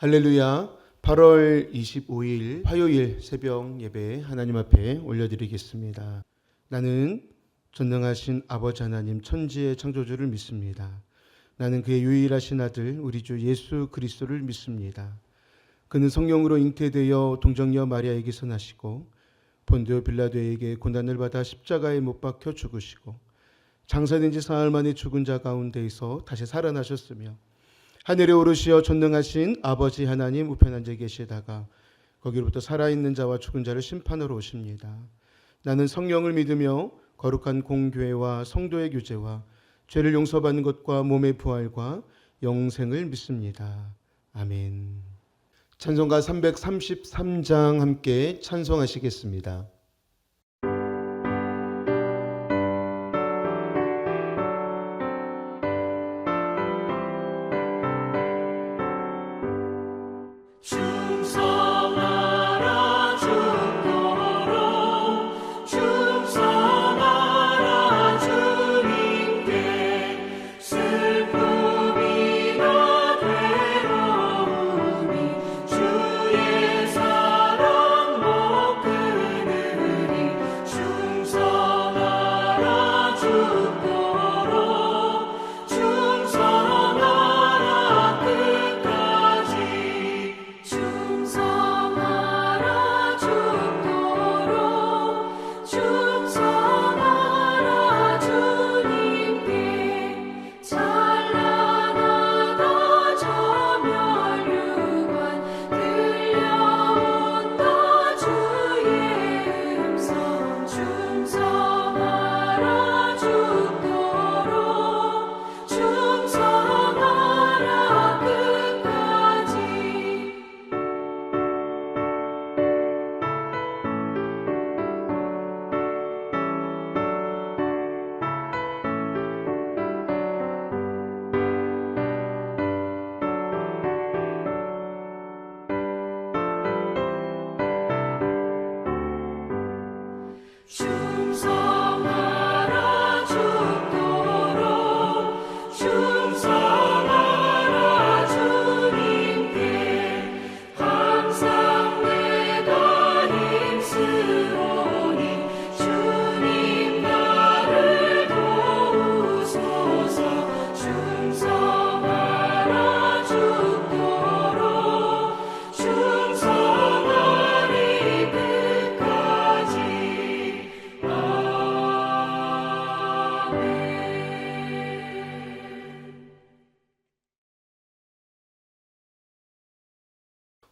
할렐루야. 8월 25일 화요일 새벽 예배 하나님 앞에 올려드리겠습니다. 나는 전능하신 아버지 하나님 천지의 창조주를 믿습니다. 나는 그의 유일하신 아들 우리 주 예수 그리스도를 믿습니다. 그는 성령으로 잉태되어 동정녀 마리아에게서 나시고 본디오 빌라도에게 고난을 받아 십자가에 못 박혀 죽으시고 장사된 지 사흘 만에 죽은 자 가운데에서 다시 살아나셨으며 하늘에 오르시어 전능하신 아버지 하나님 우편 앉아 계시다가 거기로부터 살아있는 자와 죽은 자를 심판하러 오십니다. 나는 성령을 믿으며 거룩한 공교회와 성도의 교제와 죄를 용서받는 것과 몸의 부활과 영생을 믿습니다. 아멘. 찬송가 333장 함께 찬송하시겠습니다.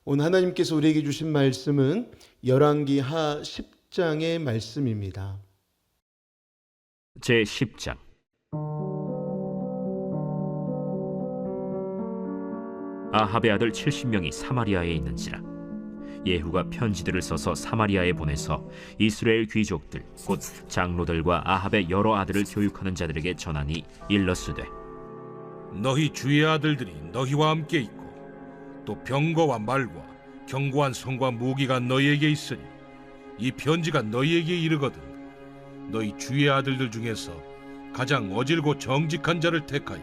오늘 하나님께서 우리에게 주신 말씀은 열왕기하 10장의 말씀입니다. 제10장. 아합의 아들 70명이 사마리아에 있는지라 예후가 편지들을 써서 사마리아에 보내서 이스라엘 귀족들 곧 장로들과 아합의 여러 아들을 교육하는 자들에게 전하니 일러스되 너희 주의 아들들이 너희와 함께 있고 또 병거와 말과 견고한 성과 무기가 너희에게 있으니 이 편지가 너희에게 이르거든 너희 주의 아들들 중에서 가장 어질고 정직한 자를 택하여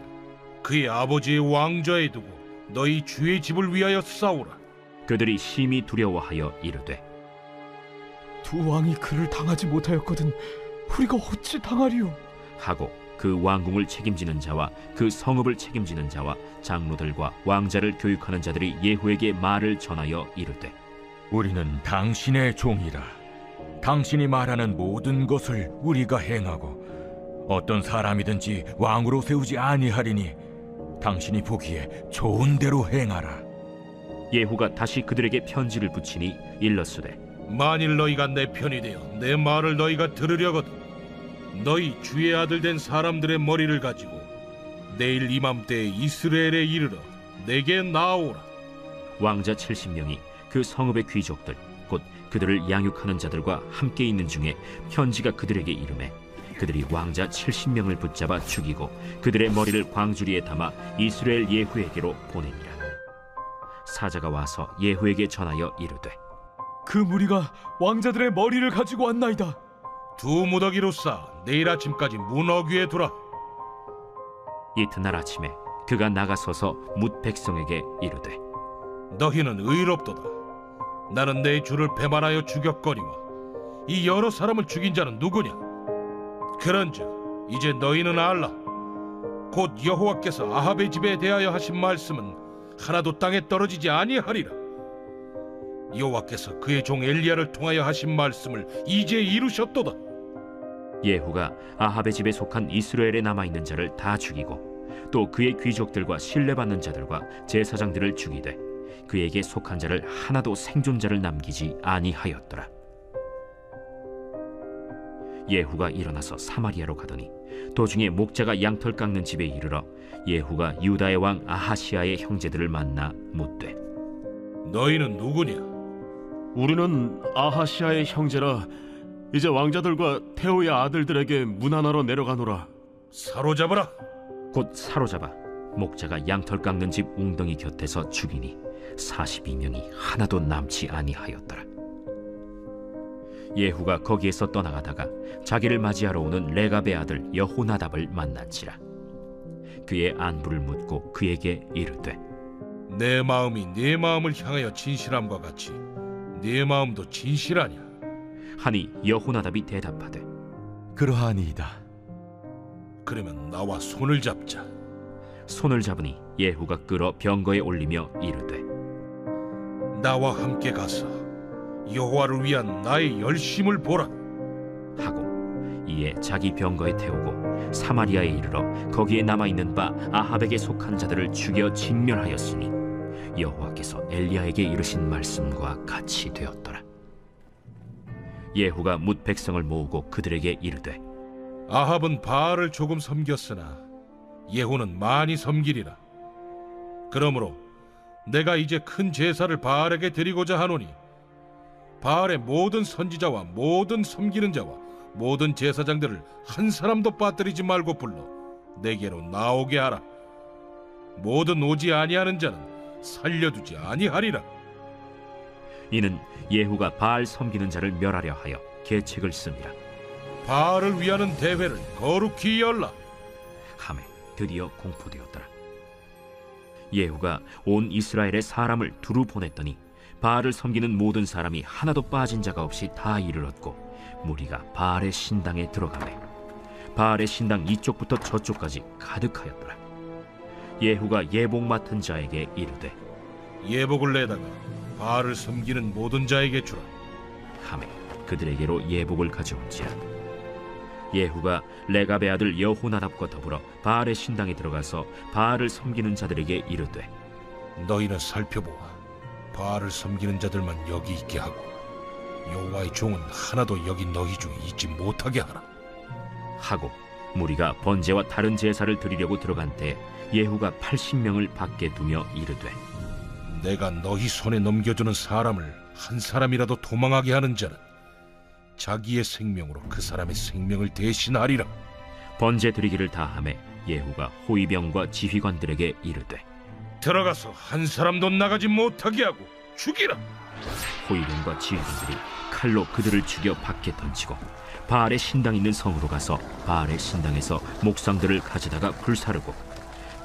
그의 아버지의 왕좌에 두고 너희 주의 집을 위하여 싸우라. 그들이 심히 두려워하여 이르되 두 왕이 그를 당하지 못하였거든 우리가 어찌 당하리요? 하고 그 왕궁을 책임지는 자와 그 성읍을 책임지는 자와 장로들과 왕자를 교육하는 자들이 예후에게 말을 전하여 이르되 우리는 당신의 종이라. 당신이 말하는 모든 것을 우리가 행하고 어떤 사람이든지 왕으로 세우지 아니하리니 당신이 보기에 좋은 대로 행하라. 예후가 다시 그들에게 편지를 붙이니 일러스되 만일 너희가 내 편이 되어 내 말을 너희가 들으려거든 너희 주의 아들 된 사람들의 머리를 가지고 내일 이맘때에 이스라엘에 이르러 내게 나아오라. 왕자 70명이 그 성읍의 귀족들 곧 그들을 양육하는 자들과 함께 있는 중에 편지가 그들에게 이르매 그들이 왕자 70명을 붙잡아 죽이고 그들의 머리를 광주리에 담아 이스라엘 예후에게로 보내니라. 사자가 와서 예후에게 전하여 이르되 그 무리가 왕자들의 머리를 가지고 왔나이다. 두 무더기로 싸 내일 아침까지 문 어귀에 두라. 이튿날 아침에 그가 나가서서 뭇 백성에게 이르되 너희는 의롭도다. 나는 내 주를 배반하여 죽였거니와 이 여러 사람을 죽인 자는 누구냐? 그런즉 이제 너희는 알라. 곧 여호와께서 아합의 집에 대하여 하신 말씀은 하나도 땅에 떨어지지 아니하리라. 여호와께서 그의 종 엘리야를 통하여 하신 말씀을 이제 이루셨도다. 예후가 아합의 집에 속한 이스라엘에 남아있는 자를 다 죽이고 또 그의 귀족들과 신뢰받는 자들과 제사장들을 죽이되 그에게 속한 자를 하나도 생존자를 남기지 아니하였더라. 예후가 일어나서 사마리아로 가더니 도중에 목자가 양털 깎는 집에 이르러 예후가 유다의 왕 아하시아의 형제들을 만나 묻되 너희는 누구냐? 우리는 아하시아의 형제라. 이제 왕자들과 태호의 아들들에게 문안하러 내려가노라. 사로잡으라. 곧 사로잡아 목자가 양털 깎는 집 웅덩이 곁에서 죽이니 42명이 하나도 남지 아니하였더라. 예후가 거기에서 떠나가다가 자기를 맞이하러 오는 레갑의 아들 여호나답을 만난지라. 그의 안부를 묻고 그에게 이르되 내 마음이 네 마음을 향하여 진실함과 같이 네 마음도 진실하냐? 하니 여호나답이 대답하되 그러하니이다. 그러면 나와 손을 잡자. 손을 잡으니 예후가 끌어 병거에 올리며 이르되 나와 함께 가서 여호와를 위한 나의 열심을 보라. 하고 이에 자기 병거에 태우고 사마리아에 이르러 거기에 남아있는 바 아합에게 속한 자들을 죽여 진멸하였으니 여호와께서 엘리야에게 이르신 말씀과 같이 되었더라. 예후가 뭇 백성을 모으고 그들에게 이르되 아합은 바알을 조금 섬겼으나 예후는 많이 섬기리라. 그러므로 내가 이제 큰 제사를 바알에게 드리고자 하노니 바알의 모든 선지자와 모든 섬기는 자와 모든 제사장들을 한 사람도 빠뜨리지 말고 불러 내게로 나오게 하라. 모든 오지 아니하는 자는 살려두지 아니하리라. 이는 예후가 바알 섬기는 자를 멸하려 하여 계책을 씁니다. 바알을 위하는 대회를 거룩히 열라. 하매 드디어 공포되었더라. 예후가 온 이스라엘의 사람을 두루 보냈더니 바알을 섬기는 모든 사람이 하나도 빠진 자가 없이 다 이르렀고 무리가 바알의 신당에 들어가매 바알의 신당 이쪽부터 저쪽까지 가득하였더라. 예후가 예복 맡은 자에게 이르되 예복을 내다가 바알을 섬기는 모든 자에게 주라. 하매 그들에게로 예복을 가져온지라. 예후가 레갑의 아들 여호나답과 더불어 바알의 신당에 들어가서 바알을 섬기는 자들에게 이르되 너희는 살펴보아 바알을 섬기는 자들만 여기 있게 하고 여호와의 종은 하나도 여기 너희 중에 있지 못하게 하라. 하고 무리가 번제와 다른 제사를 드리려고 들어간 때 예후가 80명을 밖에 두며 이르되 내가 너희 손에 넘겨주는 사람을 한 사람이라도 도망하게 하는 자는 자기의 생명으로 그 사람의 생명을 대신하리라. 번제 드리기를 다하매 예후가 호위병과 지휘관들에게 이르되 들어가서 한 사람도 나가지 못하게 하고 죽이라. 호위병과 지휘관들이 칼로 그들을 죽여 밖에 던지고 바알의 신당 있는 성으로 가서 바알의 신당에서 목상들을 가져다가 불사르고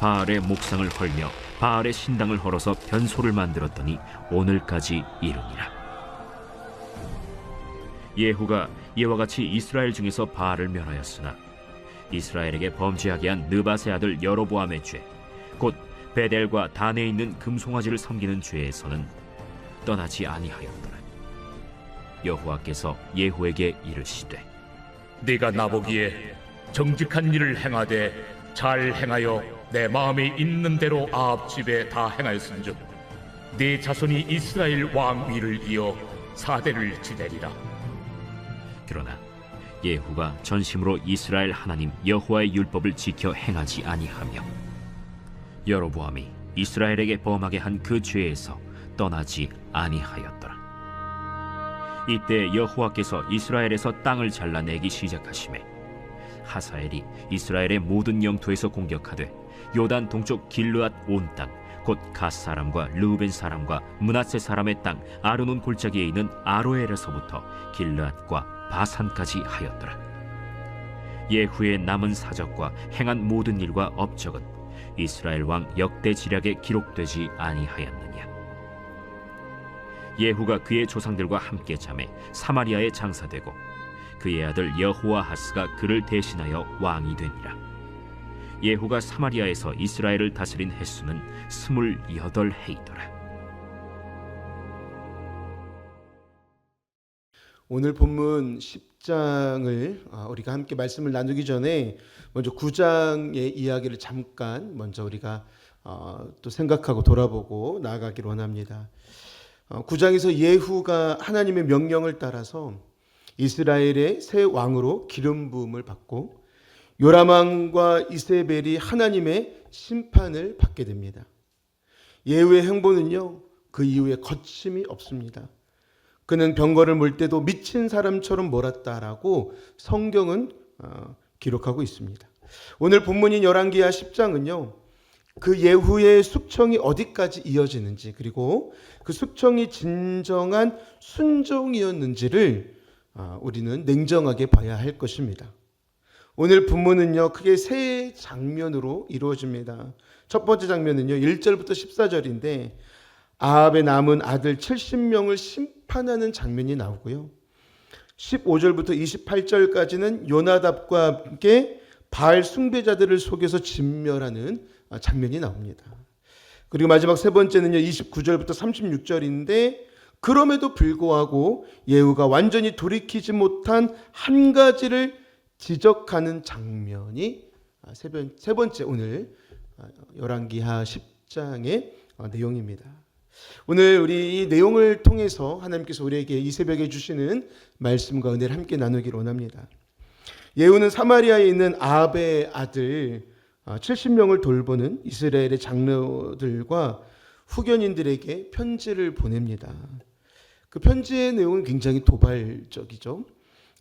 바알의 목상을 헐며 바알의 신당을 헐어서 변소를 만들었더니 오늘까지 이르니라. 예후가 이와 같이 이스라엘 중에서 바알을 멸하였으나 이스라엘에게 범죄하게 한 느밧의 아들 여로보암의 죄, 곧 베델과 단에 있는 금송아지를 섬기는 죄에서는 떠나지 아니하였더라. 여호와께서 예후에게 이르시되 네가 나보기에 정직한 일을 행하되 잘 행하여 내 마음에 있는 대로 아합 집에 다 행하였은즉 네 자손이 이스라엘 왕 위를 이어 사대를 지내리라. 그러나 예후가 전심으로 이스라엘 하나님 여호와의 율법을 지켜 행하지 아니하며 여로보암이 이스라엘에게 범하게 한 그 죄에서 떠나지 아니하였더라. 이때 여호와께서 이스라엘에서 땅을 잘라내기 시작하시매 하사엘이 이스라엘의 모든 영토에서 공격하되 요단 동쪽 길르앗 온 땅 곧 갓 사람과 르우벤 사람과 므낫세 사람의 땅 아르논 골짜기에 있는 아로엘에서부터 길르앗과 바산까지 하였더라. 예후의 남은 사적과 행한 모든 일과 업적은 이스라엘 왕 역대 지략에 기록되지 아니하였느냐. 예후가 그의 조상들과 함께 잠에 사마리아에 장사되고 그의 아들 여호아하스가 그를 대신하여 왕이 되니라. 예후가 사마리아에서 이스라엘을 다스린 횟수는 28해이더라. 오늘 본문 10장을 우리가 함께 말씀을 나누기 전에 먼저 9장의 이야기를 잠깐 먼저 우리가 또 생각하고 돌아보고 나아가기를 원합니다. 9장에서 예후가 하나님의 명령을 따라서 이스라엘의 새 왕으로 기름 부음을 받고 요람 왕과 이세벨이 하나님의 심판을 받게 됩니다. 예후의 행보는요, 그 이후에 거침이 없습니다. 그는 병거를 몰 때도 미친 사람처럼 몰았다라고 성경은 기록하고 있습니다. 오늘 본문인 열왕기하 10장은요, 그 예후의 숙청이 어디까지 이어지는지, 그리고 그 숙청이 진정한 순종이었는지를 우리는 냉정하게 봐야 할 것입니다. 오늘 본문은요, 크게 세 장면으로 이루어집니다. 첫 번째 장면은요, 1절부터 14절인데 아합의 남은 아들 70명을 심판하는 장면이 나오고요, 15절부터 28절까지는 요나답과 함께 바알 숭배자들을 속여서 진멸하는 장면이 나옵니다. 그리고 마지막 세 번째는요, 29절부터 36절인데 그럼에도 불구하고 예후가 완전히 돌이키지 못한 한 가지를 지적하는 장면이 세 번째 오늘 열왕기하 10장의 내용입니다. 오늘 우리 이 내용을 통해서 하나님께서 우리에게 이 새벽에 주시는 말씀과 은혜를 함께 나누기를 원합니다. 예후는 사마리아에 있는 아합의 아들 70명을 돌보는 이스라엘의 장로들과 후견인들에게 편지를 보냅니다. 그 편지의 내용은 굉장히 도발적이죠.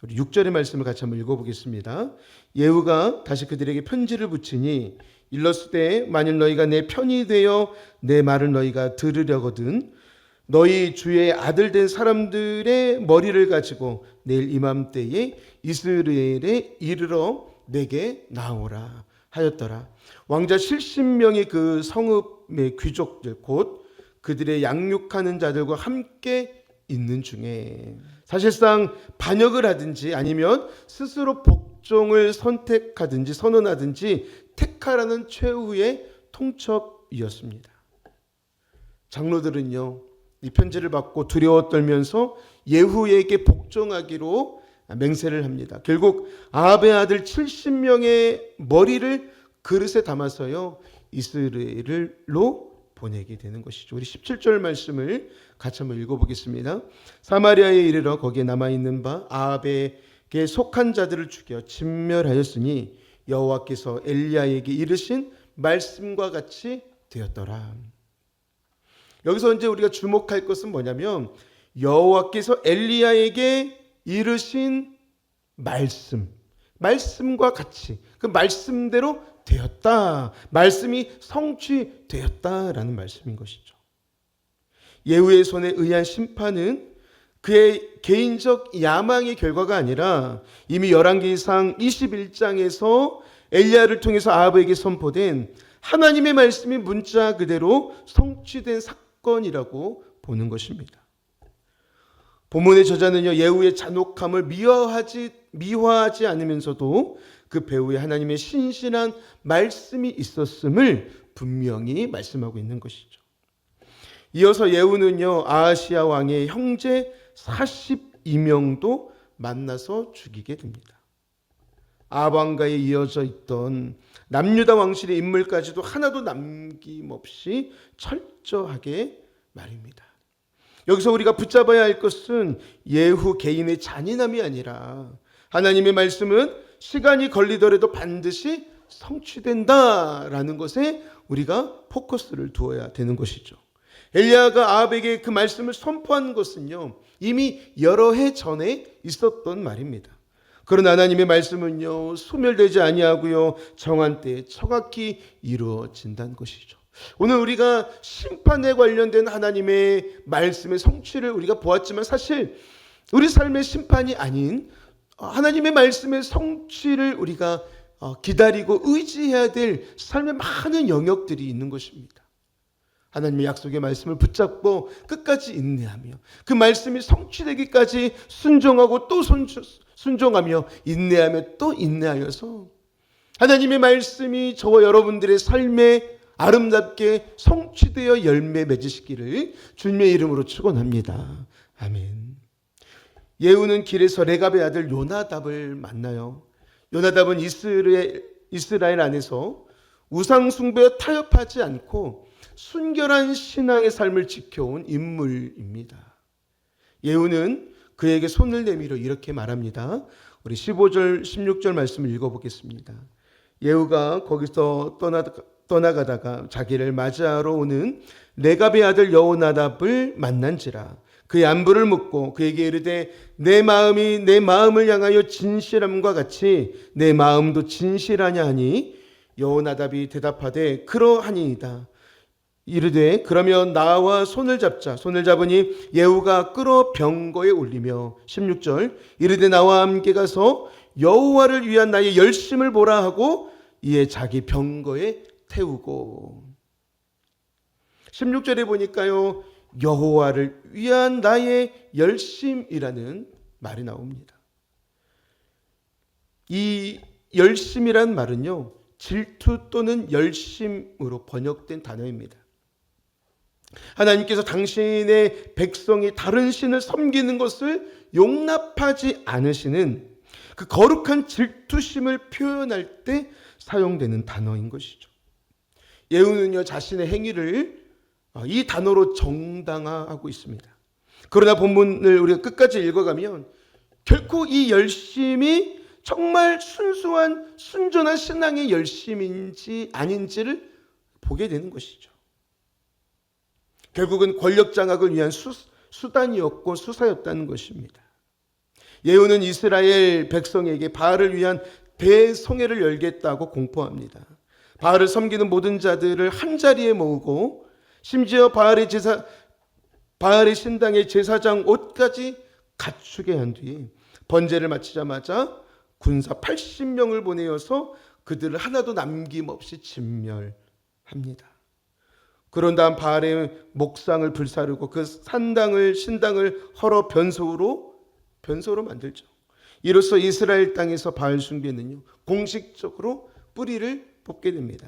우리 6절의 말씀을 같이 한번 읽어보겠습니다. 예후가 다시 그들에게 편지를 붙이니 일렀으되 만일 너희가 내 편이 되어 내 말을 너희가 들으려거든 너희 주의 아들 된 사람들의 머리를 가지고 내일 이맘때에 이스라엘에 이르러 내게 나오라 하였더라. 왕자 70명의 그 성읍의 귀족들 곧 그들의 양육하는 자들과 함께 있는 중에 사실상 반역을 하든지 아니면 스스로 복종을 선택하든지 선언하든지 택하라는 최후의 통첩이었습니다. 장로들은요, 이 편지를 받고 두려워 떨면서 예후에게 복종하기로 맹세를 합니다. 결국 아합의 아들 70명의 머리를 그릇에 담아서요, 이스라엘로 보내게 되는 것이죠. 우리 17절 말씀을 같이 한번 읽어보겠습니다. 사마리아에 이르러 거기에 남아있는 바 아합에게 속한 자들을 죽여 진멸하였으니 여호와께서 엘리야에게 이르신 말씀과 같이 되었더라. 여기서 이제 우리가 주목할 것은 뭐냐면 여호와께서 엘리야에게 이르신 말씀과 같이 그 말씀대로 되었다. 말씀이 성취되었다라는 말씀인 것이죠. 예후의 손에 의한 심판은 그의 개인적 야망의 결과가 아니라 이미 열왕기상 21장에서 엘리야를 통해서 아합에게 선포된 하나님의 말씀이 문자 그대로 성취된 사건이라고 보는 것입니다. 본문의 저자는요, 예후의 잔혹함을 미화하지 않으면서도 그 배후에 하나님의 신실한 말씀이 있었음을 분명히 말씀하고 있는 것이죠. 이어서 예후는요, 아하시야 왕의 형제 42명도 만나서 죽이게 됩니다. 아합 왕가에 이어져 있던 남유다 왕실의 인물까지도 하나도 남김없이 철저하게 말입니다. 여기서 우리가 붙잡아야 할 것은 예후 개인의 잔인함이 아니라 하나님의 말씀은 시간이 걸리더라도 반드시 성취된다라는 것에 우리가 포커스를 두어야 되는 것이죠. 엘리야가 아합에게 그 말씀을 선포한 것은요, 이미 여러 해 전에 있었던 말입니다. 그러나 하나님의 말씀은요, 소멸되지 아니하고요, 정한 때에 정확히 이루어진다는 것이죠. 오늘 우리가 심판에 관련된 하나님의 말씀의 성취를 우리가 보았지만 사실 우리 삶의 심판이 아닌 하나님의 말씀의 성취를 우리가 기다리고 의지해야 될 삶의 많은 영역들이 있는 것입니다. 하나님의 약속의 말씀을 붙잡고 끝까지 인내하며 그 말씀이 성취되기까지 순종하고 또 순종하며 인내하며 또 인내하여서 하나님의 말씀이 저와 여러분들의 삶에 아름답게 성취되어 열매 맺으시기를 주님의 이름으로 축원합니다. 아멘. 예후는 길에서 레갑의 아들 요나답을 만나요. 요나답은 이스라엘 안에서 우상 숭배에 타협하지 않고 순결한 신앙의 삶을 지켜온 인물입니다. 예후는 그에게 손을 내밀어 이렇게 말합니다. 우리 15절 16절 말씀을 읽어보겠습니다. 예후가 거기서 떠나가다가 자기를 맞이하러 오는 레갑의 아들 여호나답을 만난지라 그의 안부를 묻고 그에게 이르되 내 마음이 내 마음을 향하여 진실함과 같이 내 마음도 진실하냐 하니 여호나답이 대답하되 그러하니이다. 이르되 그러면 나와 손을 잡자. 손을 잡으니 예후가 끌어 병거에 올리며 16절 이르되 나와 함께 가서 여호와를 위한 나의 열심을 보라 하고 이에 자기 병거에 태우고 16절에 보니까요 여호와를 위한 나의 열심이라는 말이 나옵니다. 이 열심이란 말은요 질투 또는 열심으로 번역된 단어입니다. 하나님께서 당신의 백성이 다른 신을 섬기는 것을 용납하지 않으시는 그 거룩한 질투심을 표현할 때 사용되는 단어인 것이죠. 예후는요 자신의 행위를 이 단어로 정당화하고 있습니다. 그러나 본문을 우리가 끝까지 읽어가면 결코 이 열심이 정말 순수한 순전한 신앙의 열심인지 아닌지를 보게 되는 것이죠. 결국은 권력 장악을 위한 수단이었고 수사였다는 것입니다. 예후는 이스라엘 백성에게 바알을 위한 대성회를 열겠다고 공포합니다. 바알을 섬기는 모든 자들을 한자리에 모으고 심지어 바알의 신당의 제사장 옷까지 갖추게 한 뒤에 번제를 마치자마자 군사 80명을 보내어서 그들을 하나도 남김없이 진멸합니다. 그런 다음 바알의 목상을 불사르고 그 신당을 헐어 변소로 만들죠. 이로써 이스라엘 땅에서 바알 숭배는요 공식적으로 뿌리를 뽑게 됩니다.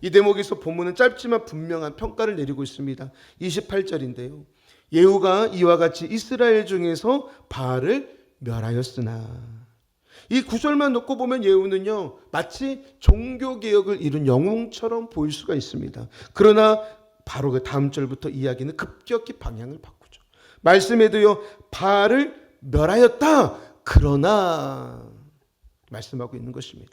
이 대목에서 본문은 짧지만 분명한 평가를 내리고 있습니다. 28절인데요. 예후가 이와 같이 이스라엘 중에서 바알을 멸하였으나 이 구절만 놓고 보면 예후는요 마치 종교개혁을 이룬 영웅처럼 보일 수가 있습니다. 그러나 바로 그 다음 절부터 이야기는 급격히 방향을 바꾸죠. 말씀에도요 바알을 멸하였다 그러나 말씀하고 있는 것입니다.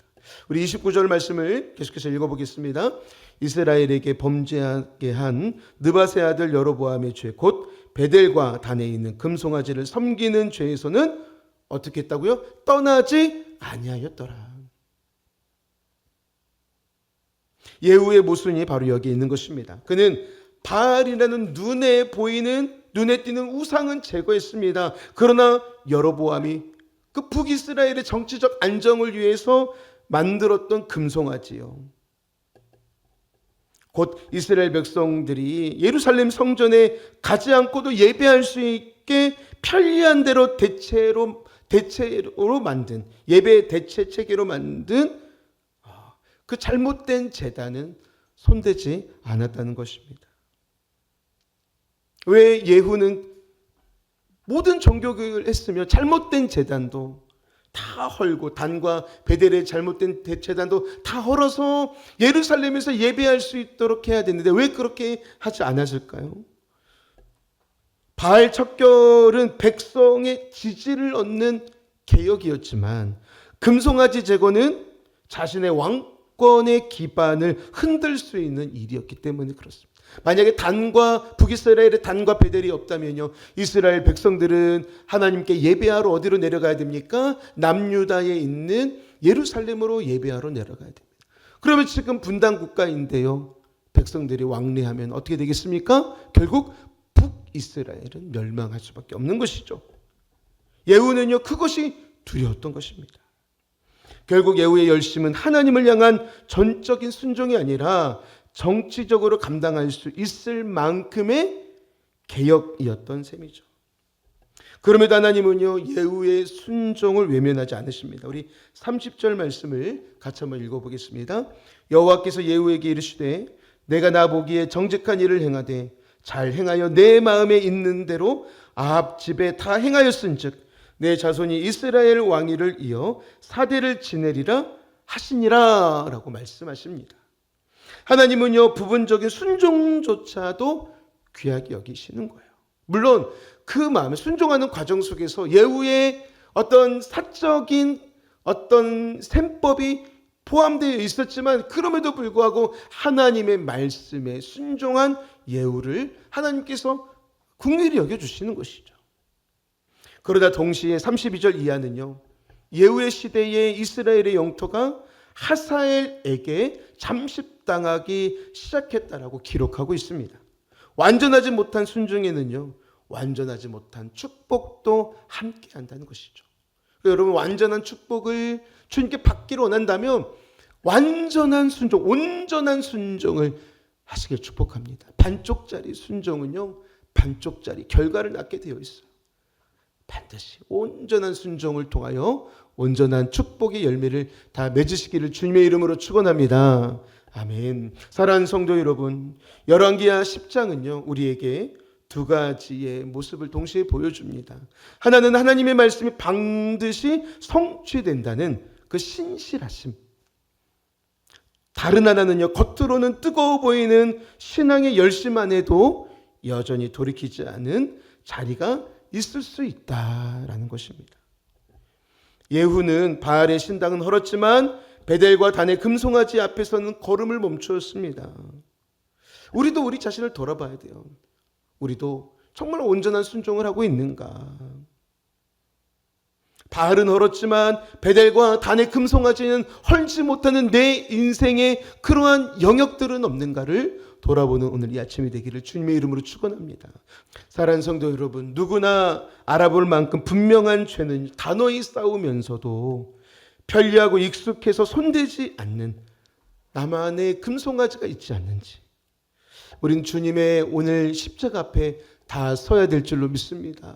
우리 29절 말씀을 계속해서 읽어보겠습니다. 이스라엘에게 범죄하게 한 느밧의 아들 여로보암의 죄 곧 베델과 단에 있는 금송아지를 섬기는 죄에서는 어떻게 했다고요? 떠나지 아니하였더라. 예후의 모순이 바로 여기에 있는 것입니다. 그는 바알이라는 눈에 띄는 우상은 제거했습니다. 그러나 여로보암이 그 북이스라엘의 정치적 안정을 위해서 만들었던 금송아지요. 곧 이스라엘 백성들이 예루살렘 성전에 가지 않고도 예배할 수 있게 편리한 대로 대체로 만든 예배 대체 체계로 만든 그 잘못된 제단은 손대지 않았다는 것입니다. 왜 예후는 모든 종교교육을 했으며 잘못된 제단도 다 헐고 단과 베델의 잘못된 제단도 다 헐어서 예루살렘에서 예배할 수 있도록 해야 되는데 왜 그렇게 하지 않았을까요? 바알 척결은 백성의 지지를 얻는 개혁이었지만 금송아지 제거는 자신의 왕권의 기반을 흔들 수 있는 일이었기 때문에 그렇습니다. 만약에 북이스라엘의 단과 베델이 없다면요 이스라엘 백성들은 하나님께 예배하러 어디로 내려가야 됩니까? 남유다에 있는 예루살렘으로 예배하러 내려가야 됩니다. 그러면 지금 분단 국가인데요 백성들이 왕래하면 어떻게 되겠습니까? 결국 북이스라엘은 멸망할 수밖에 없는 것이죠. 예후는요 그것이 두려웠던 것입니다. 결국 예후의 열심은 하나님을 향한 전적인 순종이 아니라 정치적으로 감당할 수 있을 만큼의 개혁이었던 셈이죠. 그럼에도 하나님은요, 예후의 순종을 외면하지 않으십니다. 우리 30절 말씀을 같이 한번 읽어보겠습니다. 여호와께서 예후에게 이르시되 내가 나 보기에 정직한 일을 행하되 잘 행하여 내 마음에 있는 대로 아합 집에 다 행하였은즉 내 자손이 이스라엘 왕위를 이어 4대를 지내리라 하시니라 라고 말씀하십니다. 하나님은요, 부분적인 순종조차도 귀하게 여기시는 거예요. 물론 그 마음에 순종하는 과정 속에서 예후의 어떤 사적인 어떤 셈법이 포함되어 있었지만 그럼에도 불구하고 하나님의 말씀에 순종한 예후를 하나님께서 긍휼히 여겨주시는 것이죠. 그러다 동시에 32절 이하는요, 예후의 시대에 이스라엘의 영토가 하사엘에게 잠식당하기 시작했다라고 기록하고 있습니다. 완전하지 못한 순종에는요, 완전하지 못한 축복도 함께 한다는 것이죠. 여러분, 완전한 축복을 주님께 받기를 원한다면 완전한 순종, 온전한 순종을 하시길 축복합니다. 반쪽짜리 순종은요, 반쪽짜리 결과를 낳게 되어 있어요. 반드시 온전한 순종을 통하여 온전한 축복의 열매를 다 맺으시기를 주님의 이름으로 축원합니다. 아멘. 사랑하는 성도 여러분, 열왕기하 10장은요, 우리에게 두 가지의 모습을 동시에 보여줍니다. 하나는 하나님의 말씀이 반드시 성취된다는 그 신실하심. 다른 하나는요, 겉으로는 뜨거워 보이는 신앙의 열심만 해도 여전히 돌이키지 않은 자리가 있을 수 있다라는 것입니다. 예후는 바알의 신당은 헐었지만 베델과 단의 금송아지 앞에서는 걸음을 멈추었습니다. 우리도 우리 자신을 돌아봐야 돼요. 우리도 정말 온전한 순종을 하고 있는가? 바알은 헐었지만 베델과 단의 금송아지는 헐지 못하는 내 인생의 그러한 영역들은 없는가를 돌아보는 오늘 이 아침이 되기를 주님의 이름으로 축원합니다. 사랑하는 성도 여러분, 누구나 알아볼 만큼 분명한 죄는 단호히 싸우면서도 편리하고 익숙해서 손대지 않는 나만의 금송아지가 있지 않는지 우린 주님의 오늘 십자가 앞에 다 서야 될 줄로 믿습니다.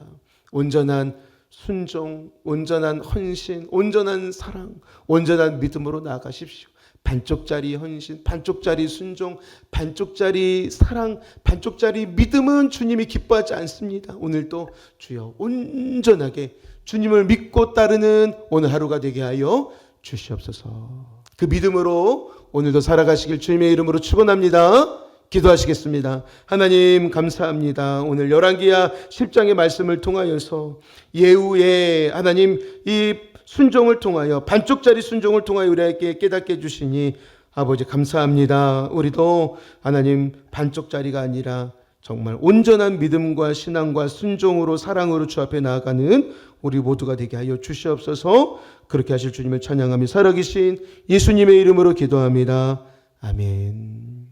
온전한 순종, 온전한 헌신, 온전한 사랑, 온전한 믿음으로 나아가십시오. 반쪽짜리 헌신, 반쪽짜리 순종, 반쪽짜리 사랑, 반쪽짜리 믿음은 주님이 기뻐하지 않습니다. 오늘도 주여 온전하게 주님을 믿고 따르는 오늘 하루가 되게 하여 주시옵소서. 그 믿음으로 오늘도 살아가시길 주님의 이름으로 축원합니다. 기도하시겠습니다. 하나님 감사합니다. 오늘 열왕기하 10장의 말씀을 통하여서 예후의 하나님 이 순종을 통하여 반쪽짜리 순종을 통하여 우리에게 깨닫게 해주시니 아버지 감사합니다. 우리도 하나님 반쪽짜리가 아니라 정말 온전한 믿음과 신앙과 순종으로 사랑으로 주 앞에 나아가는 우리 모두가 되게 하여 주시옵소서. 그렇게 하실 주님을 찬양하며 살아계신 예수님의 이름으로 기도합니다. 아멘.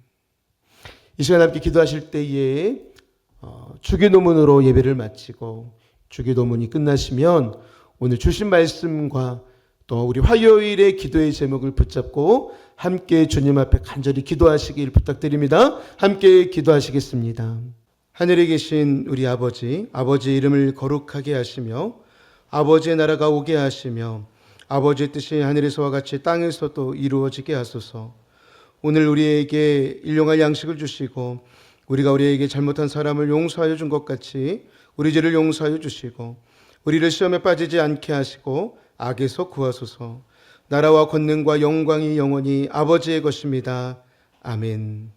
이 시간 함께 기도하실 때에 주기도문으로 예배를 마치고 주기도문이 끝나시면 오늘 주신 말씀과 또 우리 화요일의 기도의 제목을 붙잡고 함께 주님 앞에 간절히 기도하시길 부탁드립니다. 함께 기도하시겠습니다. 하늘에 계신 우리 아버지, 아버지의 이름을 거룩하게 하시며 아버지의 나라가 오게 하시며 아버지의 뜻이 하늘에서와 같이 땅에서도 이루어지게 하소서. 오늘 우리에게 일용할 양식을 주시고 우리가 우리에게 잘못한 사람을 용서하여 준 것 같이 우리 죄를 용서하여 주시고 우리를 시험에 빠지지 않게 하시고 악에서 구하소서. 나라와 권능과 영광이 영원히 아버지의 것입니다. 아멘.